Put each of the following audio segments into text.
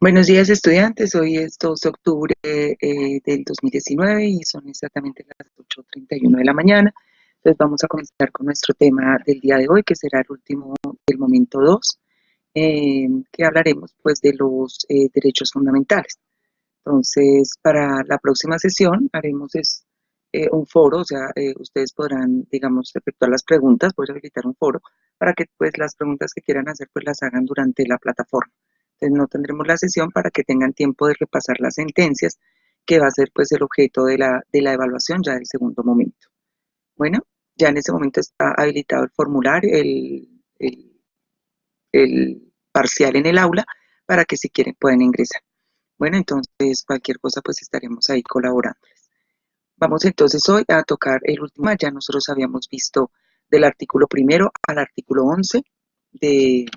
Buenos días, estudiantes. Hoy es 2 de octubre del 2019 y son exactamente las 8:31 de la mañana. Entonces vamos a comenzar con nuestro tema del día de hoy, que será el último del momento 2, que hablaremos pues de los derechos fundamentales. Entonces, para la próxima sesión haremos un foro, o sea, ustedes podrán, digamos, efectuar las preguntas. Voy a habilitar un foro para que pues las preguntas que quieran hacer pues las hagan durante la plataforma. Entonces no tendremos la sesión para que tengan tiempo de repasar las sentencias, que va a ser pues el objeto de la evaluación ya del segundo momento. Bueno, ya en ese momento está habilitado el formulario, el parcial en el aula, para que si quieren pueden ingresar. Bueno, entonces cualquier cosa pues estaremos ahí colaborándoles. Vamos entonces hoy a tocar el último, ya nosotros habíamos visto del artículo primero al artículo 11 de,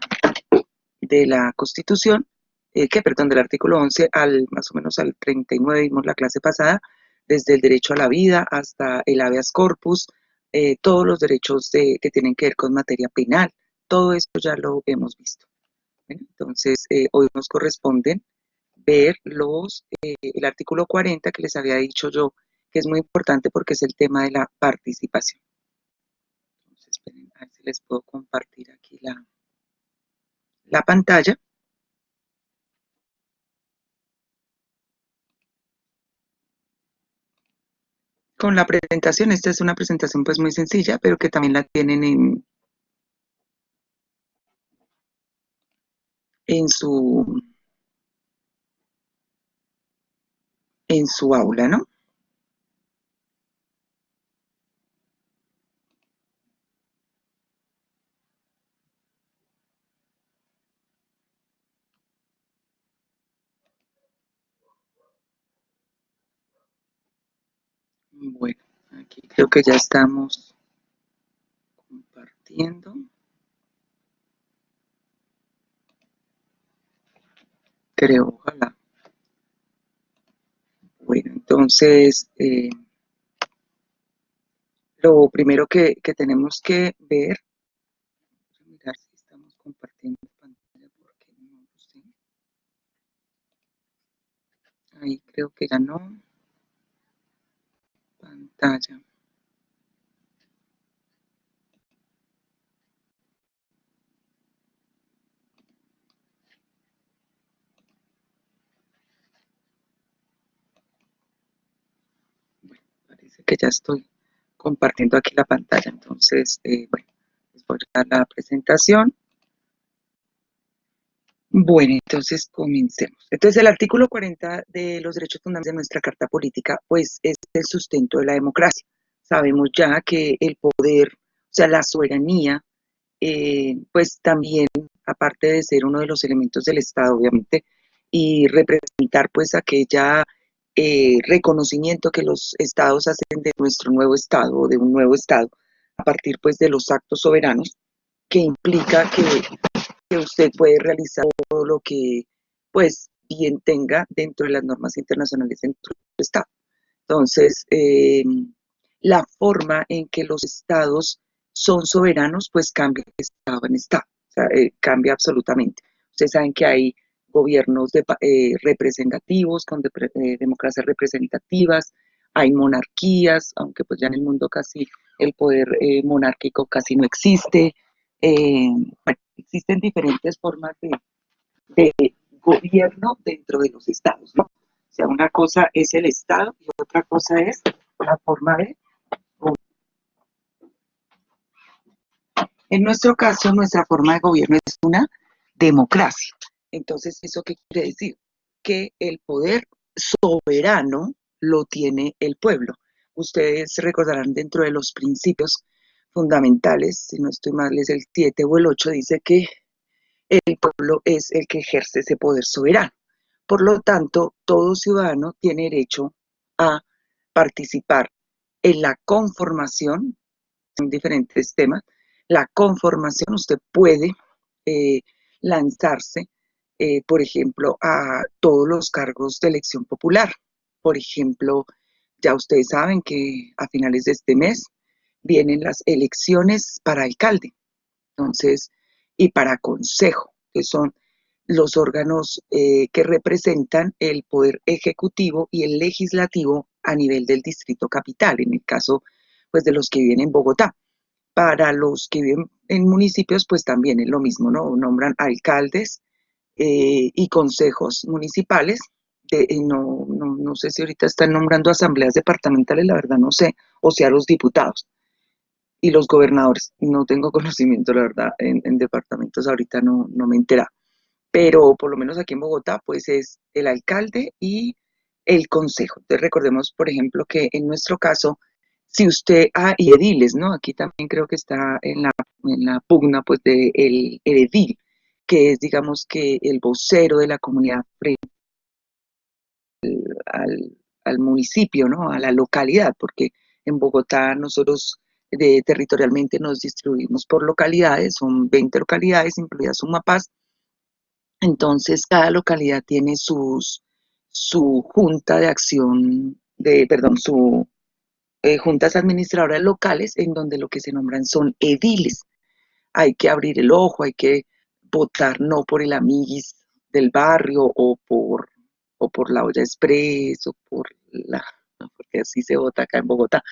de la Constitución, del artículo 11 al más o menos al 39 vimos la clase pasada, desde el derecho a la vida hasta el habeas corpus, todos los derechos que tienen que ver con materia penal, todo esto ya lo hemos visto. Bueno, entonces, hoy nos corresponden ver el artículo 40 que les había dicho yo, que es muy importante porque es el tema de la participación. Entonces, esperen, a ver si les puedo compartir aquí la pantalla. Con la presentación, esta es una presentación pues muy sencilla, pero que también la tienen en su, en su aula, ¿no? Bueno, aquí creo que ya estamos compartiendo. Creo, ojalá. Bueno, entonces, lo primero que tenemos que ver, voy a mirar si estamos compartiendo pantalla porque no lo sé. Ahí creo que ya no. Pantalla. Bueno, parece que ya estoy compartiendo aquí la pantalla. Entonces, bueno, les voy a dar la presentación. Bueno, entonces comencemos. Entonces, el artículo 40 de los derechos fundamentales de nuestra Carta Política, pues es el sustento de la democracia. Sabemos ya que el poder, o sea, la soberanía, pues también, aparte de ser uno de los elementos del Estado, obviamente, y representar pues aquella reconocimiento que los estados hacen de nuestro nuevo Estado o de un nuevo Estado, a partir pues de los actos soberanos, que implica que usted puede realizar todo lo que pues bien tenga dentro de las normas internacionales dentro del Estado. Entonces, la forma en que los estados son soberanos, pues cambia de estado en estado, o sea, cambia absolutamente. Ustedes saben que hay gobiernos representativos, con democracias representativas, hay monarquías, aunque pues ya en el mundo casi el poder monárquico casi no existe. Bueno, existen diferentes formas de gobierno dentro de los estados, ¿no? O sea, una cosa es el Estado y otra cosa es la forma de gobierno. En nuestro caso, nuestra forma de gobierno es una democracia. Entonces, ¿eso qué quiere decir? Que el poder soberano lo tiene el pueblo. Ustedes recordarán dentro de los principios fundamentales, si no estoy mal, es el 7 o el 8, dice que el pueblo es el que ejerce ese poder soberano. Por lo tanto, todo ciudadano tiene derecho a participar en la conformación, en diferentes temas, la conformación, usted puede eh, lanzarse, por ejemplo, a todos los cargos de elección popular. Por ejemplo, ya ustedes saben que a finales de este mes vienen las elecciones para alcalde, entonces, y para consejo, que son los órganos que representan el poder ejecutivo y el legislativo a nivel del distrito capital, en el caso pues de los que viven en Bogotá. Para los que viven en municipios, pues también es lo mismo, ¿no? Nombran alcaldes y consejos municipales. No sé si ahorita están nombrando asambleas departamentales, la verdad no sé, o sea, los diputados y los gobernadores. No tengo conocimiento, la verdad, en departamentos ahorita no me entera, pero por lo menos aquí en Bogotá, pues es el alcalde y el consejo. Entonces recordemos, por ejemplo, que en nuestro caso, si usted, y ediles, ¿no? Aquí también creo que está en la pugna, pues, de el edil, que es, digamos, que el vocero de la comunidad frente al municipio, ¿no? A la localidad, porque en Bogotá nosotros territorialmente nos distribuimos por localidades, son 20 localidades, incluida Sumapaz. Entonces, cada localidad tiene su junta de acción, perdón, su juntas administradoras locales, en donde lo que se nombran son ediles. Hay que abrir el ojo, hay que votar no por el amiguis del barrio o por la olla express porque así se vota acá en Bogotá,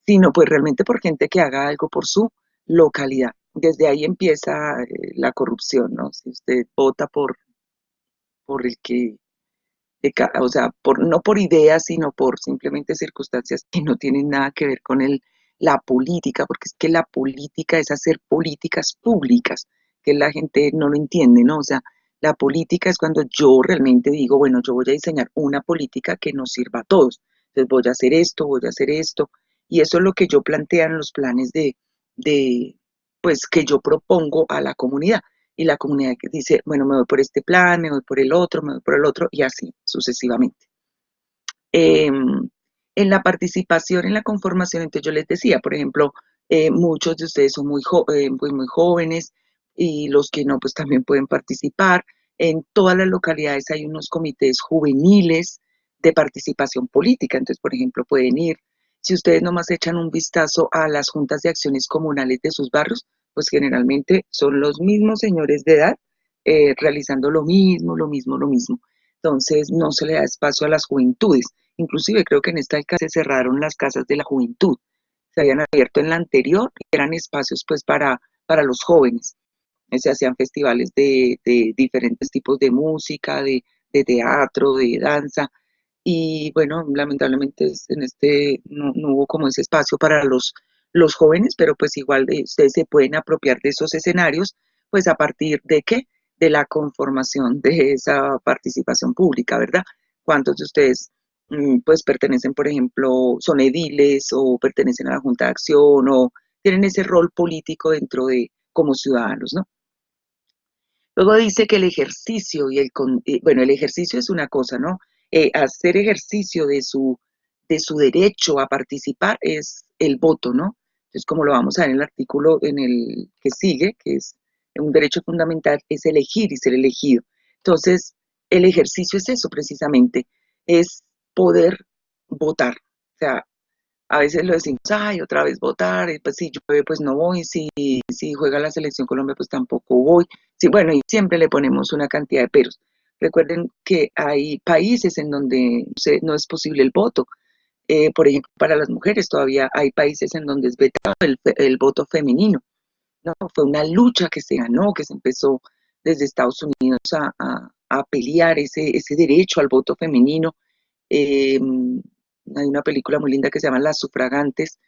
sino pues realmente por gente que haga algo por su localidad. Desde ahí empieza la corrupción, ¿no? Si usted vota por el que o sea, no por ideas, sino por simplemente circunstancias que no tienen nada que ver con la política, porque es que la política es hacer políticas públicas, que la gente no lo entiende, ¿no? O sea, la política es cuando yo realmente digo, bueno, yo voy a diseñar una política que nos sirva a todos. Entonces voy a hacer esto, y eso es lo que yo planteo en los planes de, pues, que yo propongo a la comunidad y la comunidad que dice, bueno, me voy por este plan, me voy por el otro, me voy por el otro, y así sucesivamente. En la participación, en la conformación, entonces yo les decía, por ejemplo, muchos de ustedes son pues muy jóvenes y los que no, pues también pueden participar. En todas las localidades hay unos comités juveniles de participación política, entonces, por ejemplo, pueden ir. Si ustedes nomás echan un vistazo a las juntas de acciones comunales de sus barrios, pues generalmente son los mismos señores de edad realizando lo mismo, lo mismo, lo mismo. Entonces no se le da espacio a las juventudes. Inclusive creo que en esta alcaldía se cerraron las casas de la juventud. Se habían abierto en la anterior y eran espacios pues para los jóvenes. Se hacían festivales de diferentes tipos de música, de teatro, de danza. Y bueno, lamentablemente en este no hubo como ese espacio para los jóvenes, pero pues igual ustedes se pueden apropiar de esos escenarios, pues a partir de qué, de la conformación de esa participación pública, ¿verdad? ¿Cuántos de ustedes pues pertenecen, por ejemplo, son ediles o pertenecen a la Junta de Acción o tienen ese rol político dentro de como ciudadanos, ¿no? Luego dice que el ejercicio bueno, el ejercicio es una cosa, ¿no? Hacer ejercicio de su derecho a participar es el voto, ¿no? Entonces, como lo vamos a ver en el artículo en el que sigue, que es un derecho fundamental, es elegir y ser elegido. Entonces, el ejercicio es eso precisamente, es poder votar. O sea, a veces lo decimos, ay, otra vez votar, y pues si llueve, pues no voy, si juega la selección Colombia, pues tampoco voy. Sí, bueno, y siempre le ponemos una cantidad de peros. Recuerden que hay países en donde no es posible el voto. Por ejemplo, para las mujeres todavía hay países en donde es vetado el voto femenino. ¿No? Fue una lucha que se ganó, que se empezó desde Estados Unidos a pelear ese derecho al voto femenino. Eh, Hay una película muy linda que se llama Las Sufragantes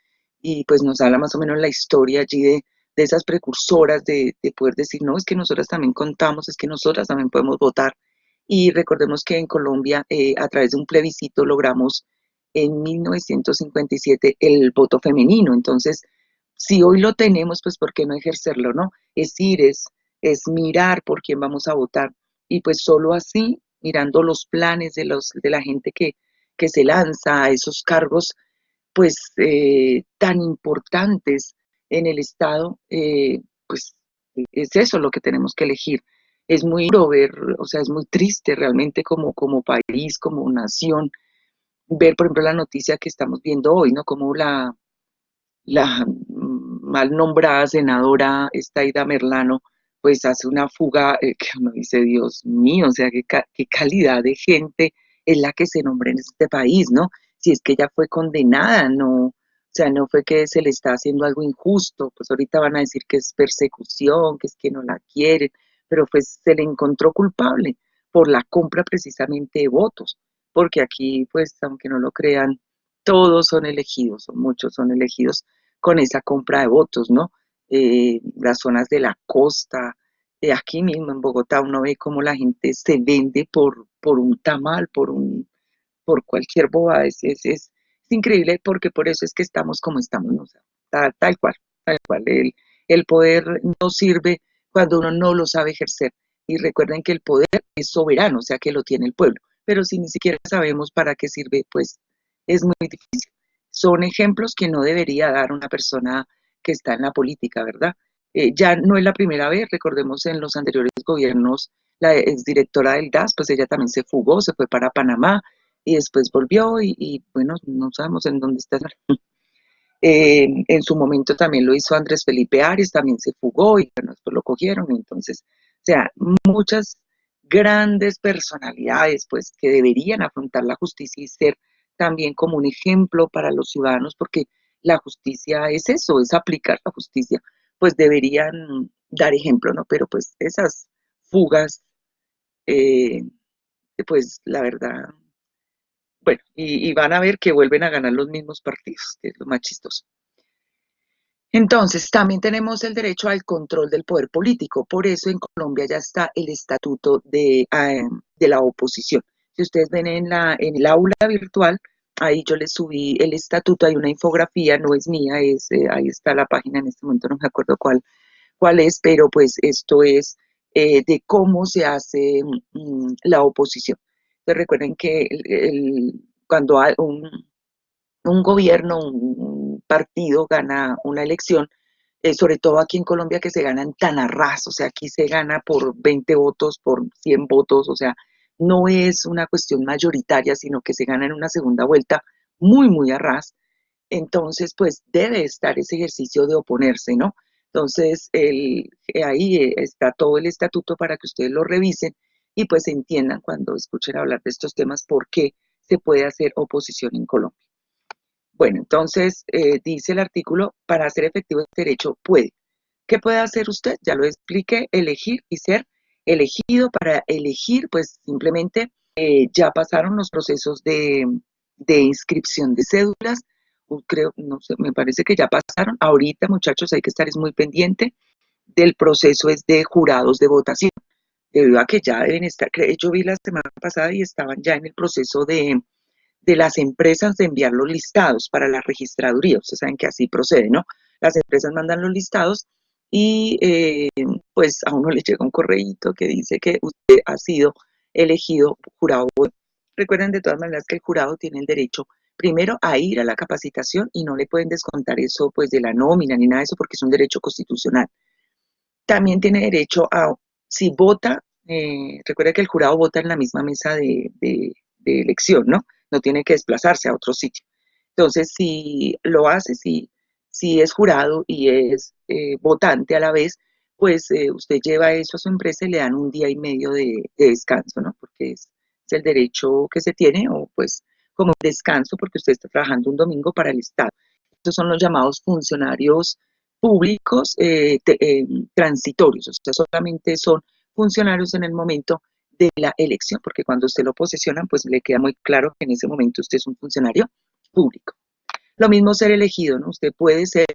y pues nos habla más o menos la historia allí de esas precursoras de poder decir, no, es que nosotras también contamos, es que nosotras también podemos votar. Y recordemos que en Colombia, a través de un plebiscito, logramos en 1957 el voto femenino. Entonces, si hoy lo tenemos, pues ¿por qué no ejercerlo, no? Es ir, es mirar por quién vamos a votar. Y pues solo así, mirando los planes de la gente que se lanza a esos cargos, pues tan importantes en el Estado, pues es eso lo que tenemos que elegir. Es muy duro ver, o sea, es muy triste realmente como país, como nación, ver, por ejemplo, la noticia que estamos viendo hoy, ¿no? Como la mal nombrada senadora Estaida Merlano, pues hace una fuga que uno dice, Dios mío, o sea, qué calidad de gente es la que se nombra en este país, ¿no? Si es que ella fue condenada, no, o sea, no fue que se le está haciendo algo injusto, pues ahorita van a decir que es persecución, que es que no la quieren, pero pues se le encontró culpable por la compra precisamente de votos, porque aquí, pues, aunque no lo crean, todos son elegidos, o muchos son elegidos con esa compra de votos, ¿no? Las zonas de la costa, aquí mismo en Bogotá uno ve cómo la gente se vende por un tamal, por cualquier bobada, es increíble porque por eso es que estamos como estamos, ¿no? O sea, tal cual, el poder no sirve cuando uno no lo sabe ejercer. Y recuerden que el poder es soberano, o sea que lo tiene el pueblo, pero si ni siquiera sabemos para qué sirve, pues es muy difícil. Son ejemplos que no debería dar una persona que está en la política, ¿verdad? Ya no es la primera vez, recordemos en los anteriores gobiernos, la exdirectora del DAS, pues ella también se fugó, se fue para Panamá y después volvió bueno, no sabemos en dónde está. En su momento también lo hizo Andrés Felipe Arias, también se fugó y bueno, después lo cogieron. Entonces, o sea, muchas grandes personalidades pues que deberían afrontar la justicia y ser también como un ejemplo para los ciudadanos, porque la justicia es eso, es aplicar la justicia, pues deberían dar ejemplo, ¿no? Pero pues esas fugas, eh, pues la verdad, bueno, y van a ver que vuelven a ganar los mismos partidos, que es lo más chistoso. Entonces, también tenemos el derecho al control del poder político. Por eso en Colombia ya está el estatuto de la oposición. Si ustedes ven en el aula virtual, ahí yo les subí el estatuto, hay una infografía, no es mía, ahí está la página, en este momento no me acuerdo cuál es, pero pues esto es de cómo se hace la oposición. Entonces recuerden que cuando hay un gobierno, un partido gana una elección, sobre todo aquí en Colombia que se ganan tan a ras, o sea, aquí se gana por 20 votos, por 100 votos, o sea, no es una cuestión mayoritaria, sino que se gana en una segunda vuelta muy, muy a ras. Entonces, pues debe estar ese ejercicio de oponerse, ¿no? Entonces, ahí está todo el estatuto para que ustedes lo revisen y pues entiendan cuando escuchen hablar de estos temas por qué se puede hacer oposición en Colombia. Bueno, entonces dice el artículo, para hacer efectivo este derecho puede. ¿Qué puede hacer usted? Ya lo expliqué, elegir y ser elegido. Para elegir, pues simplemente ya pasaron los procesos de inscripción de cédulas, creo, no sé, me parece que ya pasaron. Ahorita, muchachos, hay que estar es muy pendiente del proceso es de jurados de votación, debido a que ya deben estar, yo vi la semana pasada y estaban ya en el proceso de las empresas de enviar los listados para la registraduría. Ustedes saben que así procede, ¿no? Las empresas mandan los listados y pues a uno le llega un correíto que dice que usted ha sido elegido jurado. Recuerden de todas maneras que el jurado tiene el derecho primero a ir a la capacitación y no le pueden descontar eso pues de la nómina ni nada de eso porque es un derecho constitucional. También tiene derecho a, si vota, recuerda que el jurado vota en la misma mesa de elección, ¿no? No tiene que desplazarse a otro sitio. Entonces, si lo hace, si es jurado y es votante a la vez, pues usted lleva eso a su empresa y le dan un día y medio de descanso, ¿no? Porque es el derecho que se tiene, o pues como descanso, porque usted está trabajando un domingo para el Estado. Estos son los llamados funcionarios públicos transitorios, o sea, solamente son funcionarios en el momento de la elección, porque cuando usted lo posesionan, pues le queda muy claro que en ese momento usted es un funcionario público. Lo mismo ser elegido, ¿no? Usted puede ser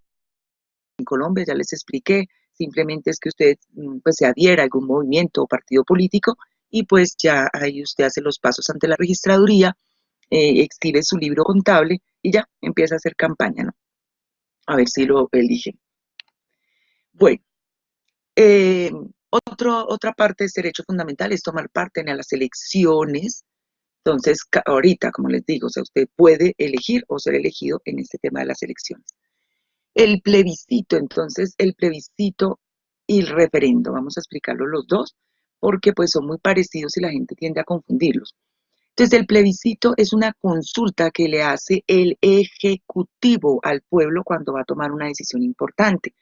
en Colombia, ya les expliqué, simplemente es que usted pues se adhiera a algún movimiento o partido político y pues ya ahí usted hace los pasos ante la registraduría, exhibe su libro contable y ya empieza a hacer campaña, ¿no? A ver si lo eligen. Bueno, eh, otra parte de este derecho fundamental es tomar parte en las elecciones. Entonces, ahorita, como les digo, o sea, usted puede elegir o ser elegido en este tema de las elecciones. El plebiscito, entonces, el plebiscito y el referendo, vamos a explicarlos los dos, porque pues son muy parecidos y la gente tiende a confundirlos. Entonces, el plebiscito es una consulta que le hace el Ejecutivo al pueblo cuando va a tomar una decisión importante.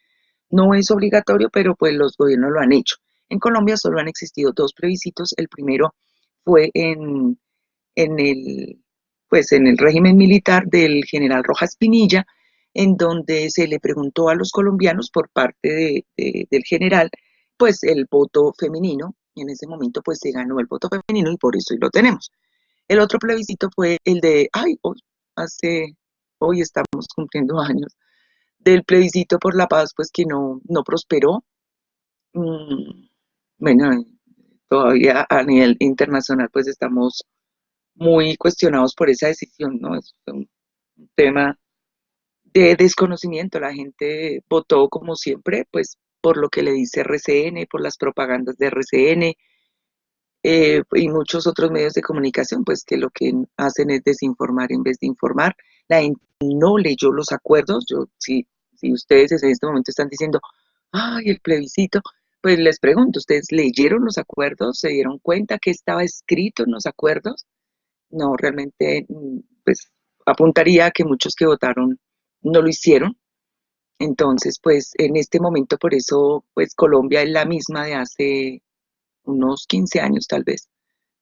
No es obligatorio, pero pues los gobiernos lo han hecho. En Colombia solo han existido dos plebiscitos. El primero fue en el, pues en el régimen militar del general Rojas Pinilla, en donde se le preguntó a los colombianos por parte del general, pues el voto femenino. Y en ese momento pues se ganó el voto femenino y por eso hoy lo tenemos. El otro plebiscito fue el de, hoy estamos cumpliendo años, del plebiscito por la paz, pues que no prosperó. Mm, bueno, todavía a nivel internacional pues estamos muy cuestionados por esa decisión, ¿no? Es un tema de desconocimiento. La gente votó como siempre, pues por lo que le dice RCN, por las propagandas de RCN, y muchos otros medios de comunicación, pues que lo que hacen es desinformar en vez de informar. La gente no leyó los acuerdos. Si ustedes en este momento están diciendo, ay, el plebiscito, pues les pregunto, ¿ustedes leyeron los acuerdos? ¿Se dieron cuenta que estaba escrito en los acuerdos? No, realmente, pues apuntaría a que muchos que votaron no lo hicieron. Entonces, pues en este momento, por eso, pues Colombia es la misma de hace unos 15 años tal vez.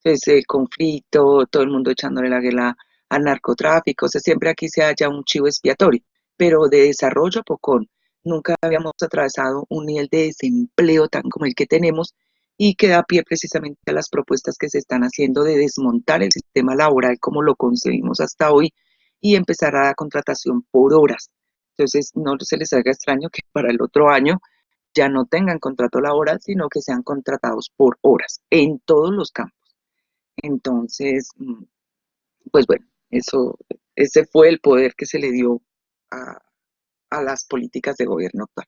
Entonces, el conflicto, todo el mundo echándole la guerra al narcotráfico, o sea, siempre aquí se haya un chivo expiatorio, pero de desarrollo pocón. Nunca habíamos atravesado un nivel de desempleo tan como el que tenemos y que da pie precisamente a las propuestas que se están haciendo de desmontar el sistema laboral como lo concebimos hasta hoy y empezar a la contratación por horas. Entonces, no se les haga extraño que para el otro año ya no tengan contrato laboral, sino que sean contratados por horas en todos los campos. Entonces, pues bueno, ese fue el poder que se le dio a, a las políticas de gobierno actual.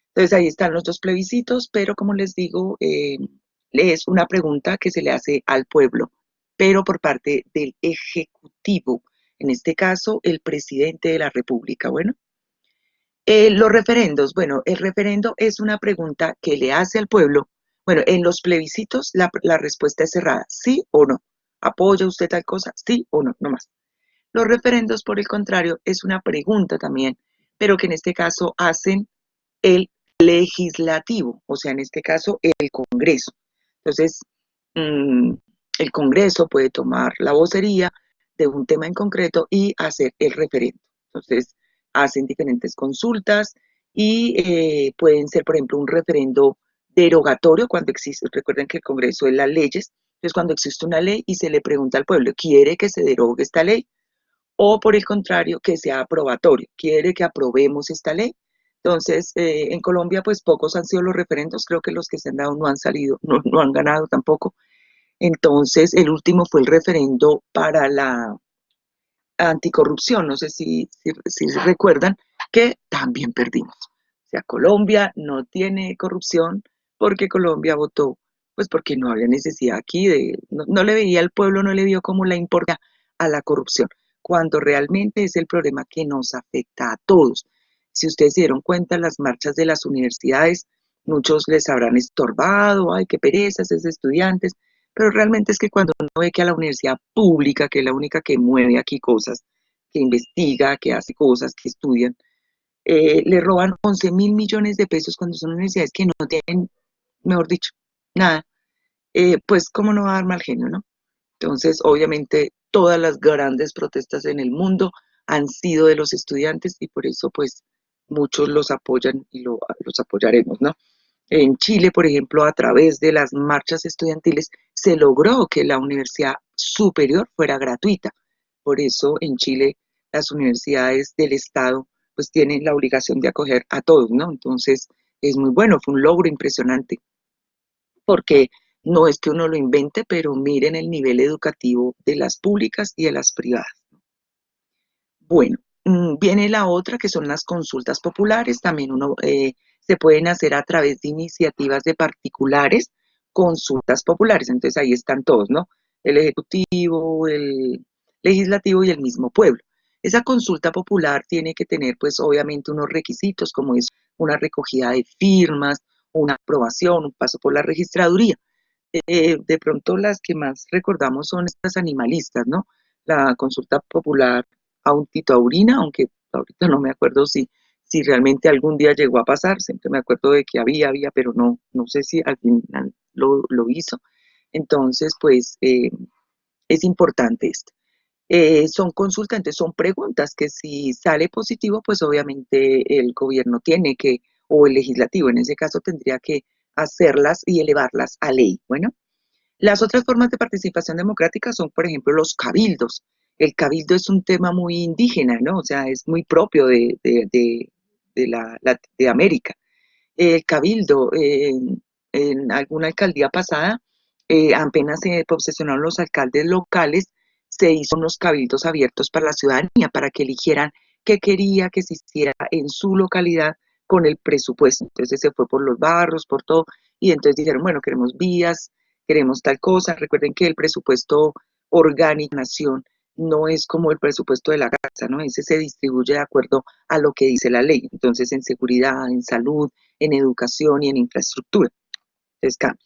Entonces ahí están los dos plebiscitos, pero como les digo, es una pregunta que se le hace al pueblo, pero por parte del Ejecutivo, en este caso el presidente de la República. Bueno, los referendos, bueno, el referendo es una pregunta que le hace al pueblo. Bueno, en los plebiscitos la respuesta es cerrada, sí o no. ¿Apoya usted tal cosa? Sí o no, no más. Los referendos, por el contrario, es una pregunta también, pero que en este caso hacen el legislativo, o sea, en este caso el Congreso. Entonces, mm, el Congreso puede tomar la vocería de un tema en concreto y hacer el referendo. Entonces, hacen diferentes consultas y pueden ser, por ejemplo, un referendo derogatorio cuando existe, recuerden que el Congreso es las leyes, entonces cuando existe una ley y se le pregunta al pueblo, ¿quiere que se derogue esta ley? O por el contrario, que sea aprobatorio, quiere que aprobemos esta ley. Entonces, en Colombia, pues pocos han sido los referendos, creo que los que se han dado no han salido, no han ganado tampoco. Entonces, el último fue el referendo para la anticorrupción, no sé si recuerdan, que también perdimos. O sea, Colombia no tiene corrupción porque Colombia votó, pues porque no había necesidad aquí no le veía al pueblo, no le vio como la importancia a la corrupción, cuando realmente es el problema que nos afecta a todos. Si ustedes se dieron cuenta, las marchas de las universidades, muchos les habrán estorbado, ay, qué pereza, esos estudiantes, pero realmente es que cuando uno ve que a la universidad pública, que es la única que mueve aquí cosas, que investiga, que hace cosas, que estudian, le roban 11.000 millones de pesos cuando son universidades que no tienen, mejor dicho, nada, pues cómo no va a dar mal genio, ¿no? Entonces, obviamente, todas las grandes protestas en el mundo han sido de los estudiantes y por eso, pues, muchos los apoyan y los apoyaremos, ¿no? En Chile, por ejemplo, a través de las marchas estudiantiles, se logró que la universidad superior fuera gratuita. Por eso en Chile las universidades del Estado pues tienen la obligación de acoger a todos, ¿no? Entonces es muy bueno, fue un logro impresionante, porque no es que uno lo invente, pero miren el nivel educativo de las públicas y de las privadas. Bueno, viene la otra que son las consultas populares, también se pueden hacer a través de iniciativas de particulares, consultas populares, entonces ahí están todos, ¿no? El ejecutivo, el legislativo y el mismo pueblo. Esa consulta popular tiene que tener pues obviamente unos requisitos como es una recogida de firmas, una aprobación, un paso por la registraduría. De pronto las que más recordamos son estas animalistas, ¿no? La consulta popular autitaurina, aunque ahorita no me acuerdo si realmente algún día llegó a pasar, siempre me acuerdo de que había, pero no sé si al final lo hizo. Entonces, pues es importante esto. Son consultantes, son preguntas que si sale positivo, pues obviamente el gobierno tiene que, o el legislativo en ese caso, tendría que hacerlas y elevarlas a ley. Bueno, las otras formas de participación democrática son, por ejemplo, los cabildos. El cabildo es un tema muy indígena, ¿no? O sea, es muy propio de América. El cabildo, en alguna alcaldía pasada, apenas se posesionaron los alcaldes locales, se hizo unos cabildos abiertos para la ciudadanía, para que eligieran qué quería que se hiciera en su localidad con el presupuesto. Entonces se fue por los barrios, por todo, y entonces dijeron, bueno, queremos vías, queremos tal cosa. Recuerden que el presupuesto orgánico de la nación no es como el presupuesto de la casa, ¿no? Ese se distribuye de acuerdo a lo que dice la ley. Entonces, en seguridad, en salud, en educación y en infraestructura. Entonces, cambia.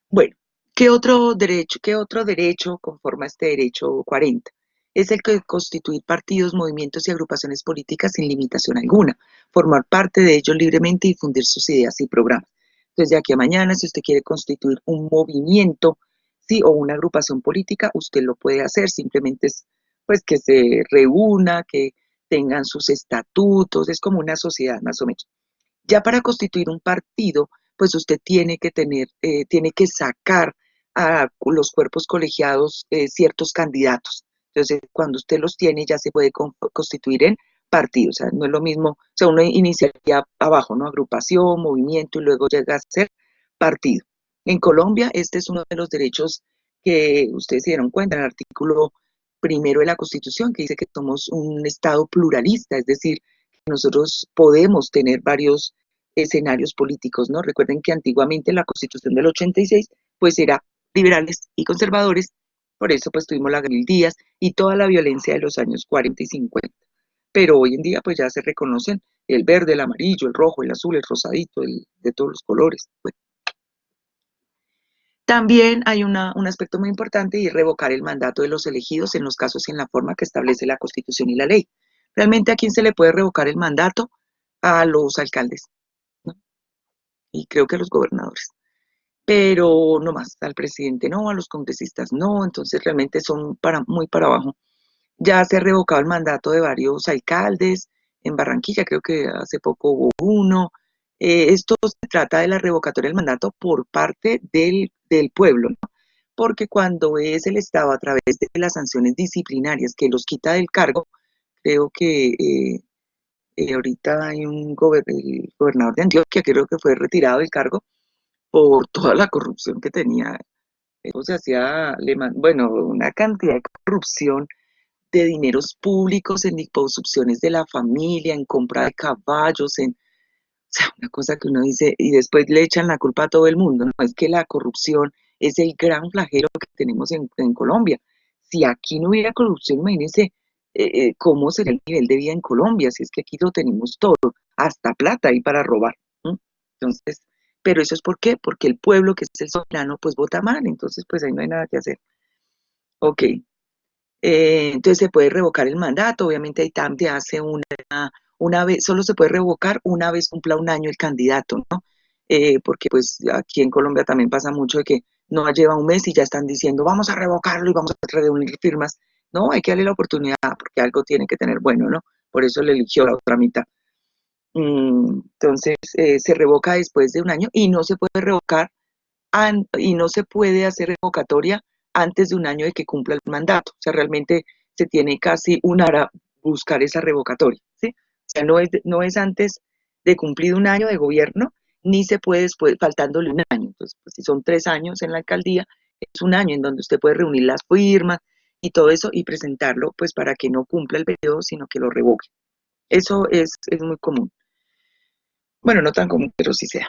Bueno, qué otro derecho conforma este derecho 40? Es el que constituir partidos, movimientos y agrupaciones políticas sin limitación alguna, formar parte de ellos libremente y difundir sus ideas y programas. Entonces, de aquí a mañana, si usted quiere constituir un movimiento, sí, o una agrupación política, usted lo puede hacer, simplemente es pues que se reúna, que tengan sus estatutos, es como una sociedad más o menos. Ya para constituir un partido, pues usted tiene que sacar a los cuerpos colegiados ciertos candidatos. Entonces, cuando usted los tiene, ya se puede constituir en partido. O sea, no es lo mismo, o sea, uno iniciaría abajo, ¿no? Agrupación, movimiento y luego llega a ser partido. En Colombia, este es uno de los derechos que ustedes se dieron cuenta en el artículo primero de la Constitución, que dice que somos un Estado pluralista, es decir, que nosotros podemos tener varios escenarios políticos, ¿no? Recuerden que antiguamente la Constitución del 86, pues era liberales y conservadores, por eso pues tuvimos la Gabriel Díaz y toda la violencia de los años 40 y 50. Pero hoy en día pues ya se reconocen el verde, el amarillo, el rojo, el azul, el rosadito, de todos los colores. Bueno, también hay un aspecto muy importante y revocar el mandato de los elegidos en los casos y en la forma que establece la Constitución y la ley. Realmente, ¿a quién se le puede revocar el mandato? A los alcaldes, ¿no? Y creo que a los gobernadores. Pero no más, al presidente no, a los congresistas no, entonces realmente son muy para abajo. Ya se ha revocado el mandato de varios alcaldes, en Barranquilla creo que hace poco hubo uno. Esto se trata de la revocatoria del mandato por parte del pueblo, ¿no? Porque cuando es el Estado a través de las sanciones disciplinarias que los quita del cargo, creo que ahorita hay el gobernador de Antioquia, creo que fue retirado del cargo por toda la corrupción que tenía. Eso se hacía, bueno, una cantidad de corrupción de dineros públicos en liposucciones de la familia, en compra de caballos, o sea, una cosa que uno dice, y después le echan la culpa a todo el mundo, ¿no? Es que la corrupción es el gran flagelo que tenemos en Colombia. Si aquí no hubiera corrupción, imagínense cómo sería el nivel de vida en Colombia, si es que aquí lo tenemos todo, hasta plata ahí para robar. ¿No? Entonces, pero eso es ¿por qué? Porque el pueblo, que es el soberano, pues vota mal, entonces pues ahí no hay nada que hacer. Ok, entonces se puede revocar el mandato, obviamente ahí también hace una vez, solo se puede revocar una vez cumpla un año el candidato, ¿no? Porque pues aquí en Colombia también pasa mucho de que no lleva un mes y ya están diciendo vamos a revocarlo y vamos a reunir firmas. No, hay que darle la oportunidad porque algo tiene que tener bueno, ¿no? Por eso le eligió la otra mitad. Entonces se revoca después de un año y no se puede revocar y no se puede hacer revocatoria antes de un año de que cumpla el mandato. O sea, realmente se tiene casi un año para buscar esa revocatoria, ¿sí? O sea, no es antes de cumplir un año de gobierno, ni se puede después, faltándole un año. Entonces, pues, si son 3 años en la alcaldía, es un año en donde usted puede reunir las firmas y todo eso y presentarlo, pues para que no cumpla el periodo, sino que lo revoque. Eso es muy común. Bueno, no tan común, pero sí se da.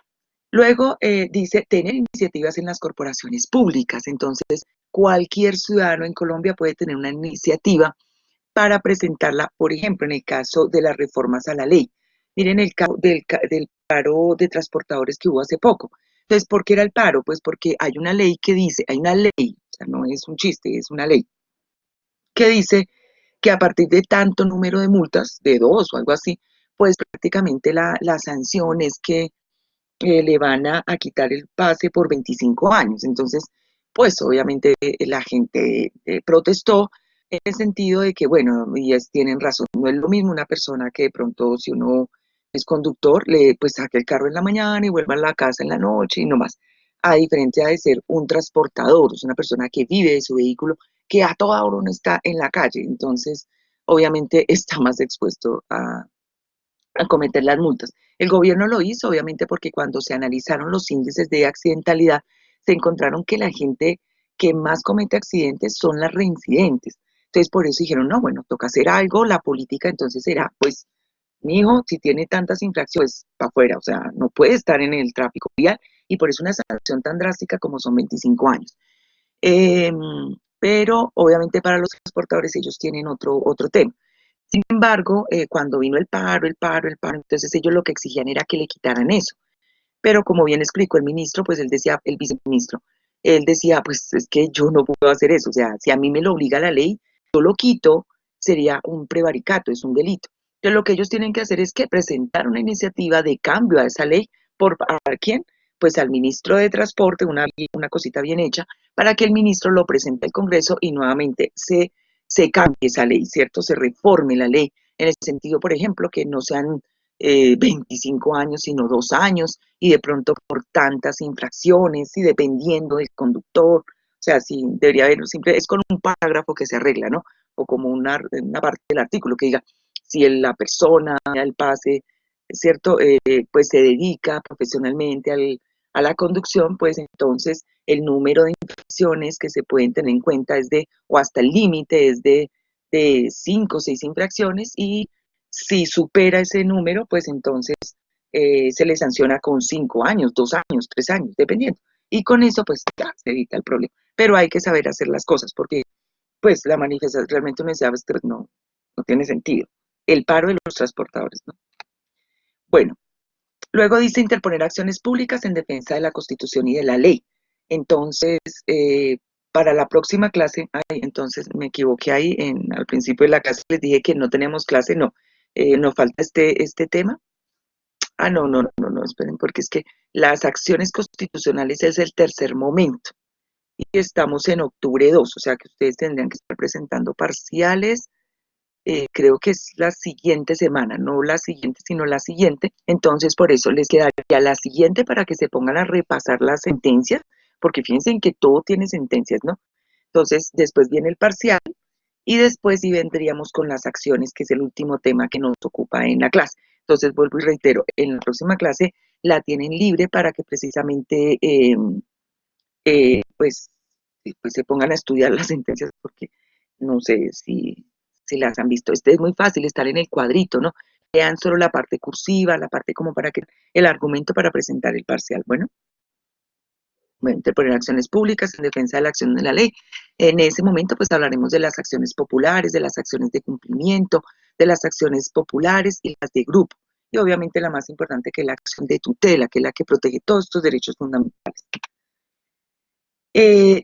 Luego dice, tener iniciativas en las corporaciones públicas. Entonces, cualquier ciudadano en Colombia puede tener una iniciativa para presentarla, por ejemplo, en el caso de las reformas a la ley. Miren el caso del paro de transportadores que hubo hace poco. Entonces, ¿por qué era el paro? Pues porque hay una ley que dice, hay una ley, o sea, no es un chiste, es una ley, que dice que a partir de tanto número de multas, de dos o algo así, pues prácticamente la sanción es que le van a quitar el pase por 25 años. Entonces, pues obviamente la gente protestó en el sentido de que, bueno, y tienen razón, no es lo mismo una persona que de pronto si uno es conductor, le pues saque el carro en la mañana y vuelva a la casa en la noche y no más. A diferencia de ser un transportador, es una persona que vive de su vehículo, que a toda hora no está en la calle. Entonces, obviamente está más expuesto a cometer las multas. El gobierno lo hizo, obviamente, porque cuando se analizaron los índices de accidentalidad, se encontraron que la gente que más comete accidentes son las reincidentes. Entonces, por eso dijeron, no, bueno, toca hacer algo, la política entonces será, pues, mi hijo, si tiene tantas infracciones, para afuera, o sea, no puede estar en el tráfico vial, y por eso una sanción tan drástica como son 25 años. Eh, pero obviamente para los transportadores ellos tienen otro tema. Sin embargo, cuando vino el paro, entonces ellos lo que exigían era que le quitaran eso. Pero como bien explicó el ministro, pues él decía, el viceministro, él decía, pues es que yo no puedo hacer eso, o sea, si a mí me lo obliga la ley, yo lo quito, sería un prevaricato, es un delito. Entonces lo que ellos tienen que hacer es que presentar una iniciativa de cambio a esa ley, ¿a quién? Pues al ministro de Transporte, una cosita bien hecha, para que el ministro lo presente al Congreso y nuevamente se cambie esa ley, ¿cierto? Se reforme la ley, en el sentido, por ejemplo, que no sean 25 años, sino 2 años, y de pronto por tantas infracciones y dependiendo del conductor. O sea, sí, debería haber, simple, es con un parágrafo que se arregla, ¿no? O como una parte del artículo que diga, si la persona, el pase, ¿cierto? Pues se dedica profesionalmente a la conducción, pues entonces el número de infracciones que se pueden tener en cuenta es o hasta el límite es de 5 o 6 infracciones, y si supera ese número, pues entonces se le sanciona con 5 años, 2 años, 3 años, dependiendo. Y con eso, pues ya se evita el problema. Pero hay que saber hacer las cosas, porque pues la manifestación realmente uno dice, pues, no tiene sentido. El paro de los transportadores, ¿no? Bueno, luego dice interponer acciones públicas en defensa de la Constitución y de la ley. Entonces, para la próxima clase, entonces me equivoqué ahí, al principio de la clase les dije que no teníamos clase, no, nos falta este tema. No, esperen, porque es que las acciones constitucionales es el tercer momento y estamos en octubre 2, o sea que ustedes tendrían que estar presentando parciales, creo que es la siguiente semana, no la siguiente, sino la siguiente. Entonces, por eso les quedaría la siguiente para que se pongan a repasar las sentencias, porque fíjense en que todo tiene sentencias, ¿no? Entonces, después viene el parcial y después sí vendríamos con las acciones, que es el último tema que nos ocupa en la clase. Entonces, vuelvo y reitero, en la próxima clase la tienen libre para que precisamente pues, pues se pongan a estudiar las sentencias, porque no sé si las han visto. Este es muy fácil estar en el cuadrito, ¿no? Lean solo la parte cursiva, la parte como para que el argumento para presentar el parcial. Bueno, interponer acciones públicas en defensa de la acción de la ley. En ese momento, pues hablaremos de las acciones populares, de las acciones de cumplimiento, de las acciones populares y las de grupo. Y obviamente la más importante, que es la acción de tutela, que es la que protege todos estos derechos fundamentales.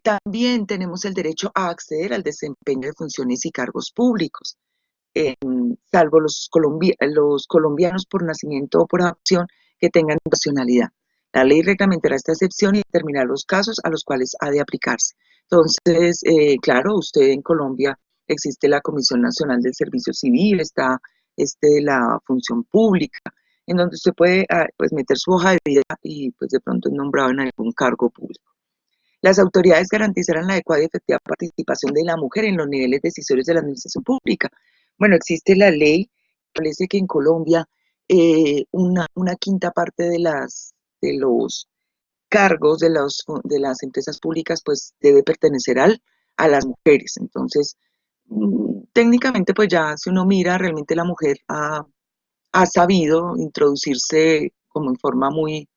También tenemos el derecho a acceder al desempeño de funciones y cargos públicos, salvo los colombianos por nacimiento o por adopción que tengan nacionalidad. La ley reglamentará esta excepción y determinará los casos a los cuales ha de aplicarse. Entonces, claro, usted en Colombia existe la Comisión Nacional del Servicio Civil, está la función pública, en donde usted puede pues meter su hoja de vida y pues de pronto es nombrado en algún cargo público. Las autoridades garantizarán la adecuada y efectiva participación de la mujer en los niveles decisorios de la administración pública. Bueno, existe la ley que establece que en Colombia una quinta parte de los cargos de las empresas públicas pues debe pertenecer a las mujeres. Entonces, técnicamente pues ya si uno mira, realmente la mujer ha sabido introducirse como en forma muy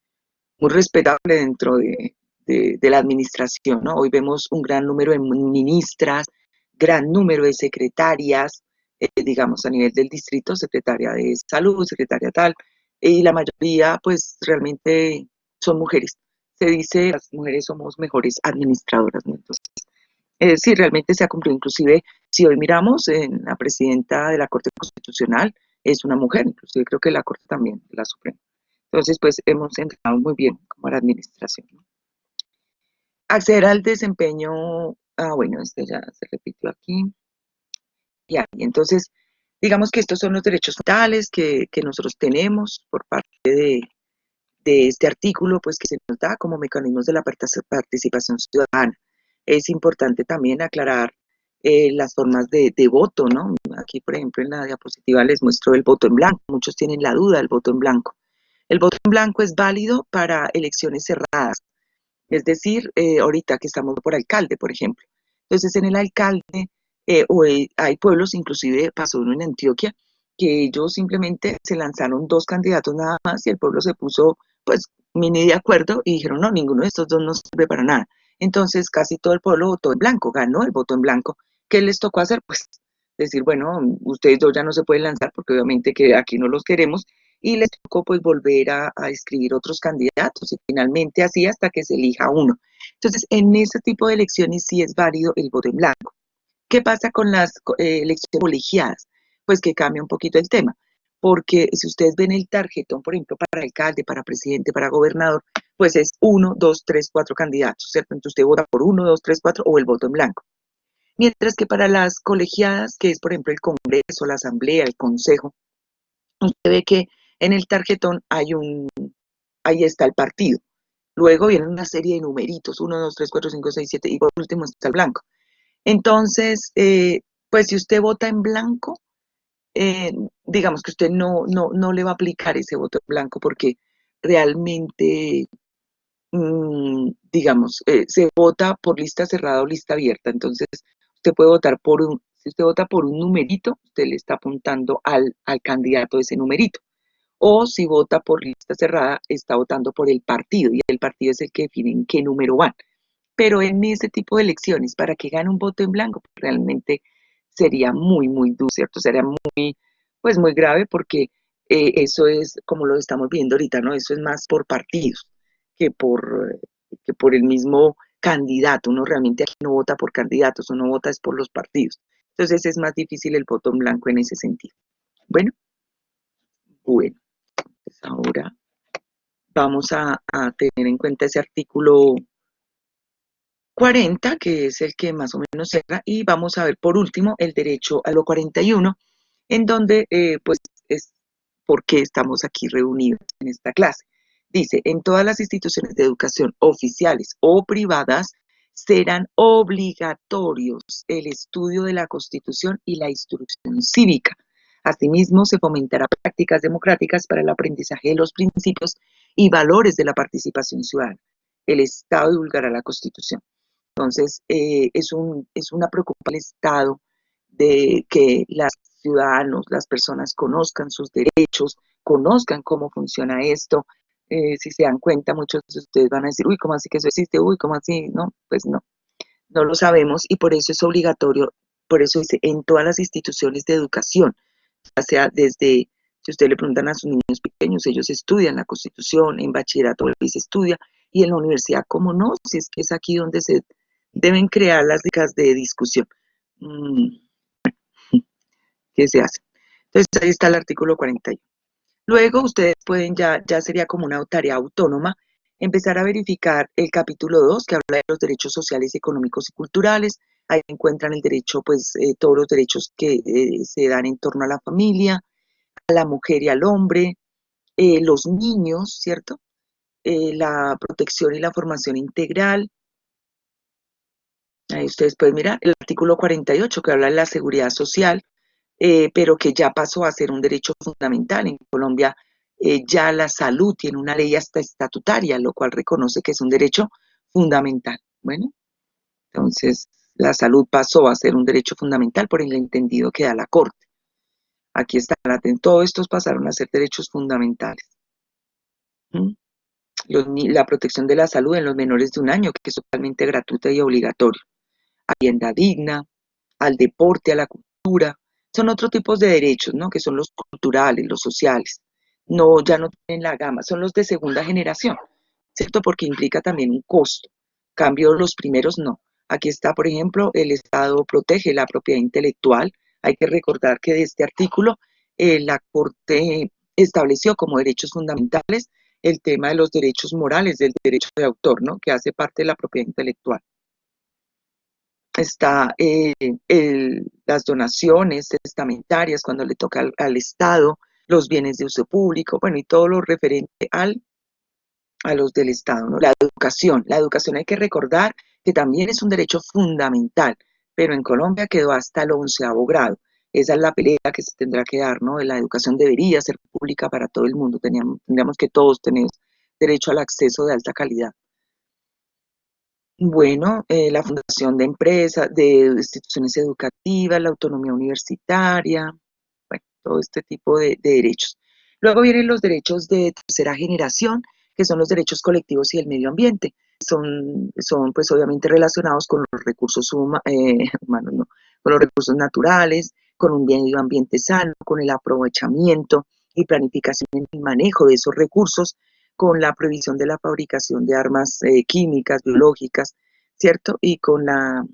respetable dentro de la administración, ¿no? Hoy vemos un gran número de ministras, gran número de secretarias, digamos, a nivel del distrito, secretaria de salud, secretaria tal, y la mayoría, pues, realmente son mujeres. Se dice, las mujeres somos mejores administradoras, ¿no? Entonces, sí, realmente se ha cumplido. Inclusive, si hoy miramos en la presidenta de la Corte Constitucional, es una mujer, inclusive creo que la Corte también, la Suprema. Entonces, pues hemos entrado muy bien como la administración, ¿no? Acceder al desempeño, bueno, este ya se repitió aquí, y ahí. Entonces, digamos que estos son los derechos fundamentales que nosotros tenemos por parte de este artículo, pues que se nos da como mecanismos de la participación ciudadana. Es importante también aclarar las formas de voto, ¿no? Aquí, por ejemplo, en la diapositiva les muestro el voto en blanco. Muchos tienen la duda del voto en blanco. El voto en blanco es válido para elecciones cerradas, es decir, ahorita que estamos por alcalde, por ejemplo. Entonces, en el alcalde, hay pueblos, inclusive pasó uno en Antioquia, que ellos simplemente se lanzaron dos candidatos nada más y el pueblo se puso, pues, mini de acuerdo y dijeron, no, ninguno de estos dos no sirve para nada. Entonces, casi todo el pueblo votó en blanco, ganó el voto en blanco. ¿Qué les tocó hacer? Pues, decir, bueno, ustedes dos ya no se pueden lanzar porque obviamente que aquí no los queremos y les tocó pues volver a escribir otros candidatos y finalmente así hasta que se elija uno. Entonces, en ese tipo de elecciones sí es válido el voto en blanco. ¿Qué pasa con las elecciones colegiadas? Pues que cambia un poquito el tema, porque si ustedes ven el tarjetón, por ejemplo, para alcalde, para presidente, para gobernador, pues es uno, dos, tres, cuatro candidatos, ¿cierto? Entonces usted vota por uno, dos, tres, cuatro o el voto en blanco. Mientras que para las colegiadas, que es por ejemplo el Congreso, la Asamblea, el Consejo, usted ve que en el tarjetón ahí está el partido. Luego viene una serie de numeritos, 1, 2, 3, 4, 5, 6, 7, y por último está el blanco. Entonces, pues si usted vota en blanco, eh, digamos que usted no le va a aplicar ese voto en blanco porque realmente, digamos, se vota por lista cerrada o lista abierta. Entonces, usted puede votar si usted vota por un numerito, usted le está apuntando al candidato de ese numerito. O si vota por lista cerrada, está votando por el partido y el partido es el que define en qué número van. Pero en ese tipo de elecciones, para que gane un voto en blanco, pues, realmente sería muy, muy duro, ¿cierto? Sería muy, pues muy grave porque eso es como lo estamos viendo ahorita, ¿no? Eso es más por partidos que por el mismo candidato. Uno realmente aquí no vota por candidatos, uno vota es por los partidos. Entonces es más difícil el voto en blanco en ese sentido. Bueno, bueno, pues ahora vamos a tener en cuenta ese artículo 40, que es el que más o menos cierra, y vamos a ver por último el derecho a lo 41, en donde pues es por qué estamos aquí reunidos en esta clase. Dice, en todas las instituciones de educación oficiales o privadas serán obligatorios el estudio de la Constitución y la instrucción cívica. Asimismo, se fomentará prácticas democráticas para el aprendizaje de los principios y valores de la participación ciudadana. El Estado divulgará la Constitución. Entonces, es una preocupación del Estado de que los ciudadanos, las personas conozcan sus derechos, conozcan cómo funciona esto. Si se dan cuenta, muchos de ustedes van a decir, uy, ¿cómo así que eso existe? Uy, ¿cómo así? No, pues no lo sabemos y por eso es obligatorio, por eso dice, en todas las instituciones de educación, ya sea desde, si ustedes le preguntan a sus niños pequeños, ellos estudian la Constitución, en bachillerato se estudia, y en la universidad, ¿cómo no? Si es que es aquí donde se deben crear las dinámicas de discusión. Mm, ¿Qué se hace? Entonces ahí está el artículo 41. Luego ustedes pueden ya sería como una tarea autónoma, empezar a verificar el capítulo 2 que habla de los derechos sociales, económicos y culturales. Ahí encuentran el derecho, pues todos los derechos que se dan en torno a la familia, a la mujer y al hombre, los niños, ¿cierto? La protección y la formación integral. Ahí ustedes pueden mirar el artículo 48 que habla de la seguridad social, pero que ya pasó a ser un derecho fundamental. En Colombia ya la salud tiene una ley hasta estatutaria, lo cual reconoce que es un derecho fundamental. Bueno, entonces la salud pasó a ser un derecho fundamental por el entendido que da la Corte. Aquí está, todos estos pasaron a ser derechos fundamentales. ¿Mm? La protección de la salud en los menores de un año, que es totalmente gratuita y obligatorio. Vivienda digna, al deporte, a la cultura. Son otros tipos de derechos, ¿no? Que son los culturales, los sociales. No, ya no tienen la gama, son los de segunda generación, ¿cierto? Porque implica también un costo. Cambio, los primeros no. Aquí está, por ejemplo, el Estado protege la propiedad intelectual. Hay que recordar que de este artículo la Corte estableció como derechos fundamentales el tema de los derechos morales del derecho de autor, ¿no? Que hace parte de la propiedad intelectual. Está las donaciones testamentarias cuando le toca al Estado, los bienes de uso público, bueno, y todo lo referente a los del Estado, ¿no? La educación hay que recordar que también es un derecho fundamental, pero en Colombia quedó hasta el 11º grado. Esa es la pelea que se tendrá que dar, ¿no? La educación debería ser pública para todo el mundo, tendríamos que todos tener derecho al acceso de alta calidad. Bueno, la fundación de empresas, de instituciones educativas, la autonomía universitaria, bueno, todo este tipo de derechos. Luego vienen los derechos de tercera generación, que son los derechos colectivos y el medio ambiente. Son pues obviamente relacionados con los recursos humanos, no, con los recursos naturales, con un medio ambiente sano, con el aprovechamiento y planificación en el manejo de esos recursos, con la prohibición de la fabricación de armas químicas, biológicas, ¿cierto? Y con la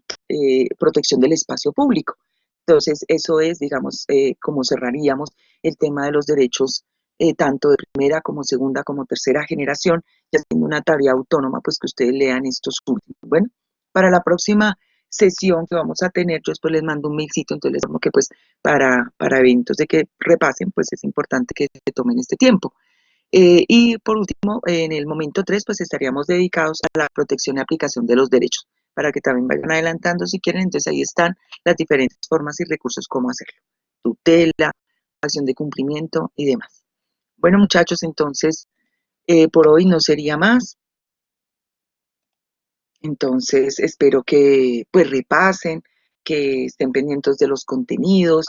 protección del espacio público. Entonces, eso es, digamos, como cerraríamos el tema de los derechos tanto de primera como segunda como tercera generación, ya haciendo una tarea autónoma, pues que ustedes lean estos últimos. Bueno, para la próxima sesión que vamos a tener, yo después les mando un mailcito, entonces les digo que pues para eventos de que repasen, pues es importante que se tomen este tiempo. Y por último, en el momento 3, pues estaríamos dedicados a la protección y aplicación de los derechos, para que también vayan adelantando si quieren. Entonces ahí están las diferentes formas y recursos cómo hacerlo. Tutela, acción de cumplimiento y demás. Bueno, muchachos, entonces por hoy no sería más. Entonces espero que pues repasen, que estén pendientes de los contenidos,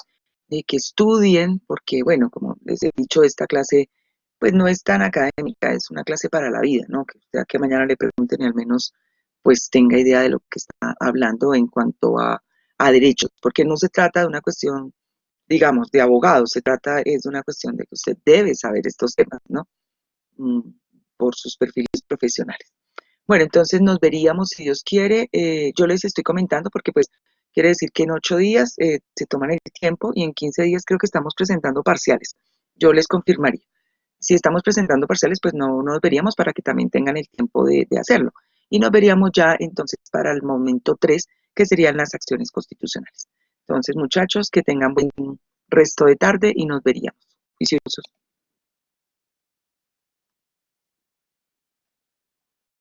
de que estudien, porque bueno, como les he dicho, esta clase pues no es tan académica, es una clase para la vida, ¿no? Que usted que mañana le pregunten y al menos pues tenga idea de lo que está hablando en cuanto a derechos, porque no se trata de una cuestión, digamos, de abogado, se trata es de una cuestión de que usted debe saber estos temas, ¿no? Mm, por sus perfiles profesionales. Bueno, entonces nos veríamos, si Dios quiere, yo les estoy comentando porque pues quiere decir que en 8 días se toman el tiempo y en 15 días creo que estamos presentando parciales. Yo les confirmaría. Si estamos presentando parciales, pues no nos veríamos para que también tengan el tiempo de hacerlo. Y nos veríamos ya entonces para el momento 3, que serían las acciones constitucionales. Entonces, muchachos, que tengan buen resto de tarde y nos veríamos. Juiciosos.